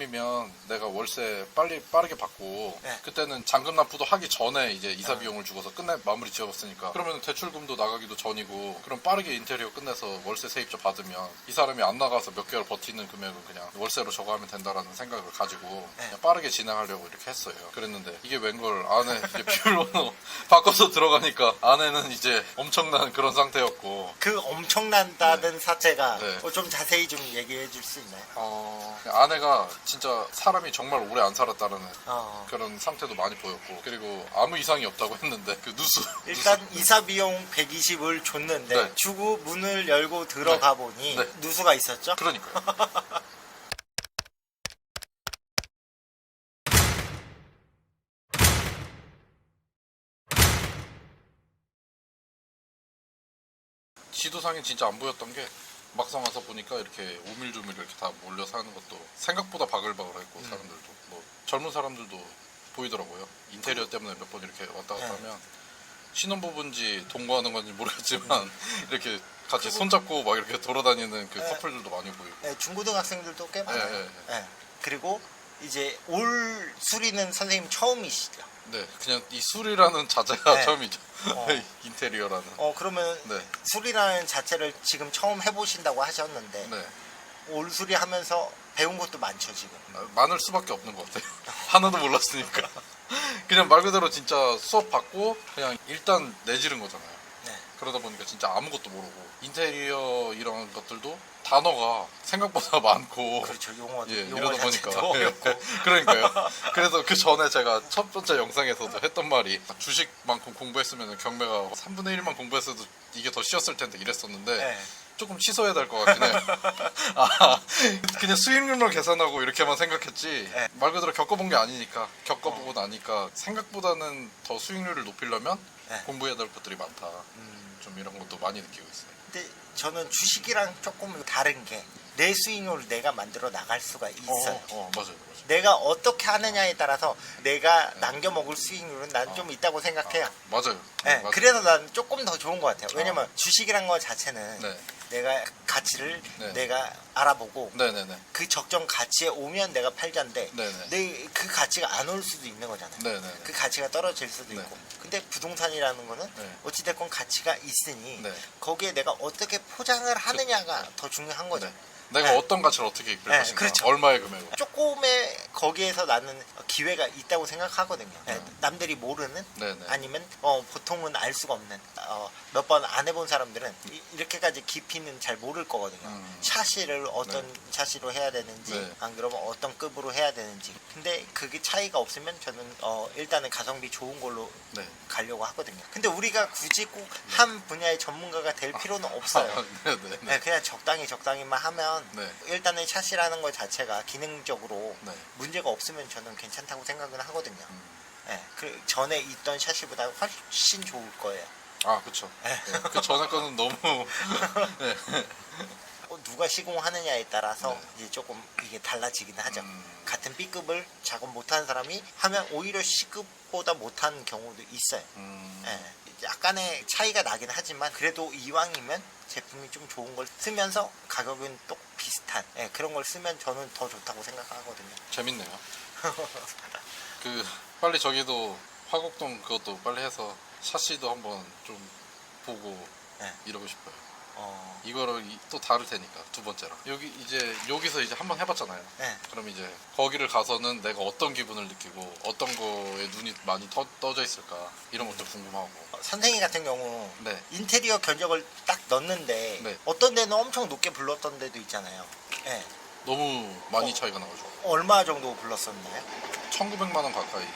이면 내가 월세 빠르게 받고 네. 그때는 잔금 납부도 하기 전에 이제 이사 비용을 주고서 끝내 마무리 지어봤으니까 그러면 대출금도 나가기도 전이고 그럼 빠르게 인테리어 끝내서 월세 세입자 받으면 이 사람이 안 나가서 몇 개월 버티는 금액은 그냥 월세로 저거하면 된다라는 생각을 가지고 네. 그냥 빠르게 진행하려고 이렇게 했어요. 그랬는데 이게 웬걸 안에 이제 비밀번호 바꿔서 들어가니까 안에는 이제 엄청난 그런 상태였고 그 엄청난다는 사태가 네. 좀 자세히 좀 얘기해 줄 수 있나요? 아내가 진짜 사람이 정말 오래 안 살았다는 그런 상태도 많이 보였고 그리고 아무 이상이 없다고 했는데 그 누수 일단 이사 비용 120을 줬는데 네. 주고 문을 열고 들어가 보니 네. 누수가 있었죠? 그러니까요. 지도상에 진짜 안 보였던 게 막상 와서 보니까 이렇게 오밀조밀 이렇게 다 몰려 사는 것도 생각보다 바글바글했고 사람들도 뭐 젊은 사람들도 보이더라고요. 인테리어 때문에 몇 번 이렇게 왔다 갔다 하면 신혼부부인지 동거하는 건지 모르겠지만 이렇게 같이 손잡고 막 이렇게 돌아다니는 그 커플들도 많이 보이고. 네, 중고등학생들도 꽤 많아요. 네. 네. 그리고 이제 올 수리는 선생님 처음이시죠? 네, 그냥 이 술이라는 자체가 네. 처음이죠. 인테리어라는. 그러면 네. 수리라는 자체를 지금 처음 해보신다고 하셨는데 네. 올 수리 하면서 배운 것도 많죠 지금. 많을 수밖에 없는 것 같아요. 하나도 몰랐으니까. 그냥 말 그대로 진짜 수업 받고 그냥 일단 내지른 거잖아요. 네. 그러다 보니까 진짜 아무것도 모르고 인테리어 이런 것들도 단어가 생각보다 많고 그렇죠. 용어 이러다 보니까 어렵고. 그러니까요. 그래서 그 전에 제가 첫 번째 영상에서도 했던 말이 주식만큼 공부했으면 경매가 3분의 1만 공부했어도 이게 더 쉬웠을 텐데 이랬었는데 네. 조금 취소해야 될 것 같긴 해요. 그냥 수익률만 계산하고 이렇게만 생각했지 네. 말 그대로 겪어본 게 아니니까 겪어보고 나니까 생각보다는 더 수익률을 높이려면 네. 공부해야 될 것들이 많다. 좀 이런 것도 많이 느끼고 있어요. 근데 저는 주식이랑 조금 다른 게 내 수익률을 내가 만들어 나갈 수가 있어요. 맞아요. 내가 어떻게 하느냐에 따라서 내가 남겨 먹을 수익률은 난 좀 있다고 생각해요. 맞아요. 네, 맞아요. 그래서 난 조금 더 좋은 것 같아요. 왜냐면 주식이란 것 자체는 네. 내가 가치를 네. 내가 알아보고 네네네. 그 적정 가치에 오면 내가 팔자인데 네네. 내 그 가치가 안 올 수도 있는 거잖아요. 네네. 그 가치가 떨어질 수도 네. 있고. 근데 부동산이라는 거는 네. 어찌됐건 가치가 있으니 네. 거기에 내가 어떻게 포장을 하느냐가 더 중요한 거죠. 네. 내가 네. 어떤 가치를 어떻게 이끌 네, 것인가. 그렇죠. 얼마의 금액으로. 조금의 거기에서 나는 기회가 있다고 생각하거든요. 네. 남들이 모르는 네네. 아니면 보통은 알 수가 없는 몇 번 안 해본 사람들은 이렇게까지 깊이는 잘 모를 거거든요. 샤시를 어떤 샤시로 해야 되는지 네. 안 그러면 어떤 급으로 해야 되는지. 근데 그게 차이가 없으면 저는 일단은 가성비 좋은 걸로 네. 가려고 하거든요. 근데 우리가 굳이 꼭 한 분야의 전문가가 될 필요는 없어요. 네네. 네, 그냥 적당히만 하면 네. 일단은 샷이라는 것 자체가 기능적으로 네. 문제가 없으면 저는 괜찮다고 생각은 하거든요. 네, 그 전에 있던 샷이보다 훨씬 좋을 거예요. 그쵸. 네. 그 전에 거는 너무. 네. 누가 시공하느냐에 따라서 네. 이제 조금 이게 달라지긴 하죠. 같은 B급을 작업 못하는 사람이 하면 오히려 C급보다 못하는 경우도 있어요. 네, 약간의 차이가 나긴 하지만 그래도 이왕이면 제품이 좀 좋은 걸 쓰면서 가격은 또 비슷한 그런 걸 쓰면 저는 더 좋다고 생각하거든요. 재밌네요. 빨리 저기도 화곡동 그것도 빨리 해서 샤시도 한번 좀 보고 네. 이러고 싶어요. 어, 이거를 또 다를 테니까 두 번째로 여기서 이제 한번 해봤잖아요. 네. 그럼 이제 거기를 가서는 내가 어떤 기분을 느끼고 어떤 거에 눈이 많이 떠져 있을까 이런 것도 궁금하고. 선생님 같은 경우 네. 인테리어 견적을 딱 넣는데 네. 어떤 데는 엄청 높게 불렀던 데도 있잖아요. 네. 너무 많이 차이가 나가지고 얼마 정도 불렀었나요? 1,900만 원 가까이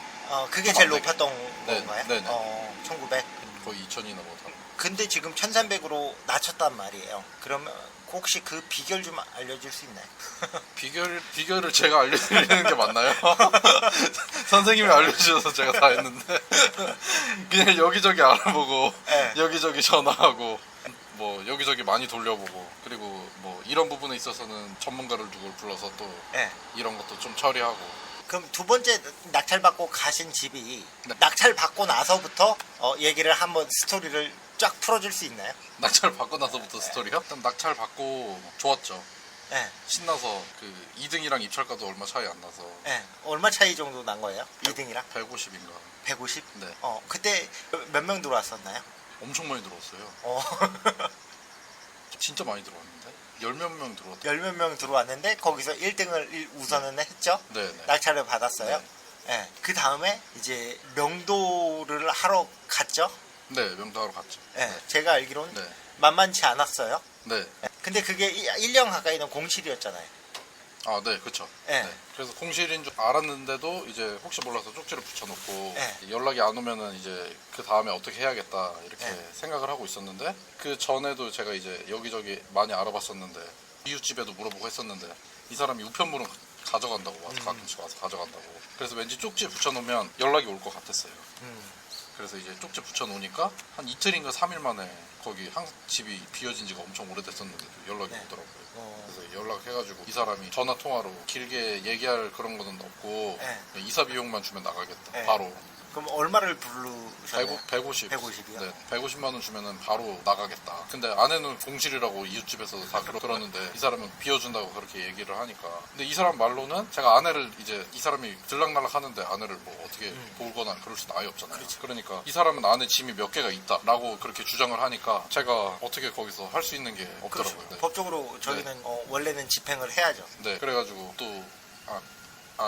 그게 제일 안 되게. 높았던 네, 건가요? 네네. 1900. 거의 2,000이 넘어가는. 근데 지금 1300으로 낮췄단 말이에요. 그러면 혹시 그 비결 좀 알려줄 수 있나요? 비결을 제가 알려드리는 게 맞나요? 선생님이 알려주셔서 제가 다 했는데 그냥 여기저기 알아보고 네. 여기저기 전화하고 뭐 여기저기 많이 돌려보고 그리고 뭐 이런 부분에 있어서는 전문가를 누굴 불러서 또 네. 이런 것도 좀 처리하고. 그럼 두 번째 낙찰받고 가신 집이 네. 낙찰받고 나서부터 얘기를 한번 스토리를 쫙 풀어줄 수 있나요? 낙찰 받고 나서부터 스토리요? 일단 낙찰 받고 좋았죠. 예. 신나서 그 2등이랑 입찰가도 얼마 차이 안 나서 예. 얼마 차이 정도 난 거예요? 2등이랑? 150인가. 150? 네. 그때 몇 명 들어왔었나요? 엄청 많이 들어왔어요. 어. 진짜 많이 들어왔는데 10몇 명 들어왔다. 열 몇 명 들어왔는데 거기서 1등을 우선은 했죠? 네네. 낙찰을 받았어요? 네. 예. 그 다음에 이제 명도를 하러 갔죠? 네, 명도하러 갔죠. 예. 제가 알기로는 네. 만만치 않았어요. 네. 예. 근데 그게 1년 가까이는 공실이었잖아요. 아, 네, 그쵸. 네. 네. 그래서 공실인 줄 알았는데도 이제 혹시 몰라서 쪽지를 붙여놓고 네. 연락이 안 오면은 이제 그 다음에 어떻게 해야겠다 이렇게 네. 생각을 하고 있었는데 그 전에도 제가 이제 여기저기 많이 알아봤었는데 이웃집에도 물어보고 했었는데 이 사람이 우편물은 가져간다고 와서 가끔씩 와서 가져간다고. 그래서 왠지 쪽지에 붙여놓으면 연락이 올 것 같았어요. 그래서 이제 쪽지 붙여놓으니까 한 이틀인가 3일 만에 거기 집이 비어진 지가 엄청 오래됐었는데도 연락이 네. 오더라고요. 그래서 연락해가지고 이 사람이 전화 통화로 길게 얘기할 그런 거는 없고 네. 이사 비용만 주면 나가겠다. 네. 바로 그럼 얼마를 부르셨나요? 150. 150이요? 네, 150만 원 주면은 바로 나가겠다. 근데 아내는 공실이라고 이웃집에서 다 그러는데 이 사람은 비워준다고 그렇게 얘기를 하니까. 근데 이 사람 말로는 제가 아내를 이제 이 사람이 들락날락 하는데 아내를 뭐 어떻게 보거나 그럴 수는 아예 없잖아요. 그러니까 이 사람은 안에 짐이 몇 개가 있다라고 그렇게 주장을 하니까 제가 어떻게 거기서 할 수 있는 게 없더라고요. 그렇죠. 네. 법적으로 저희는 원래는 집행을 해야죠. 네, 그래가지고 또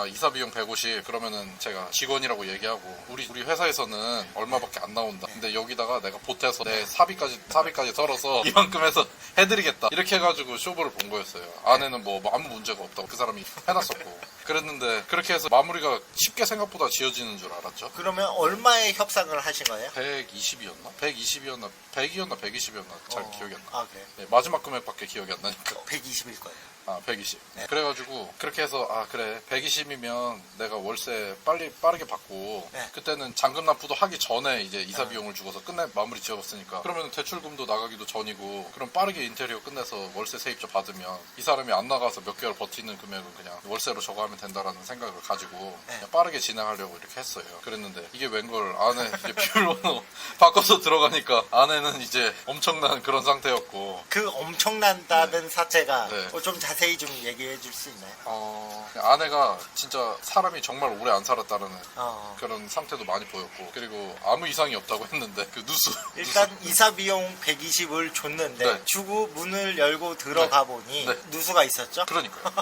이사 비용 150 그러면은 제가 직원이라고 얘기하고 우리 회사에서는 얼마밖에 안 나온다. 근데 여기다가 내가 보태서 내 사비까지 썰어서 이만큼 해서 해드리겠다. 이렇게 해가지고 쇼부를 본 거였어요. 아내는 뭐 아무 문제가 없다고 그 사람이 해놨었고. 그랬는데 그렇게 해서 마무리가 쉽게 생각보다 지어지는 줄 알았죠. 그러면 얼마의 협상을 하신 거예요? 120이었나? 120이었나? 100이었나? 120이었나? 잘 기억이 안 나. 아, 그래요? 네, 마지막 금액밖에 기억이 안 나니까. 120일 거예요. 120. 네. 그래가지고 그렇게 해서 그래 120이면 내가 월세 빠르게 받고 네. 그때는 잔금 납부도 하기 전에 이제 이사 비용을 주고서 마무리 지어봤으니까 그러면 대출금도 나가기도 전이고 그럼 빠르게 인테리어 끝내서 월세 세입자 받으면 이 사람이 안 나가서 몇 개월 버티는 금액은 그냥 월세로 저거 하면 된다라는 생각을 가지고 네. 그냥 빠르게 진행하려고 이렇게 했어요. 그랬는데 이게 웬걸 아내 이제 비밀번호 바꿔서 들어가니까 아내는 이제 엄청난 그런 상태였고 그 엄청난다는 사태가 네. 좀 자세히 좀 얘기해 줄 수 있나요? 아내가 진짜 사람이 정말 오래 안 살았다는 어. 그런 상태도 많이 보였고 그리고 아무 이상이 없다고 했는데 그 누수 일단 이사 비용 120을 줬는데 네. 주고 문을 열고 들어가 보니 네. 누수가 있었죠? 그러니까요.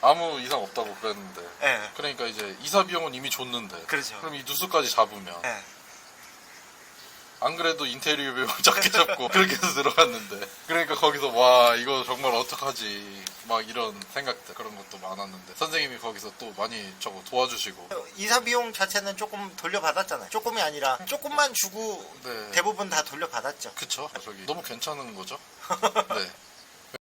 아무 이상 없다고 그랬는데 네. 그러니까 이제 이사 비용은 이미 줬는데 그렇죠. 그럼 이 누수까지 잡으면 네. 안 그래도 인테리어 비용 작게 잡고 그렇게 해서 들어갔는데 그러니까 거기서 와 이거 정말 어떡하지 막 이런 생각들 그런 것도 많았는데 선생님이 거기서 또 많이 저거 도와주시고 이사 비용 자체는 조금 돌려받았잖아요. 조금이 아니라 조금만 주고 네. 대부분 다 돌려받았죠. 그쵸 저기 너무 괜찮은 거죠. 네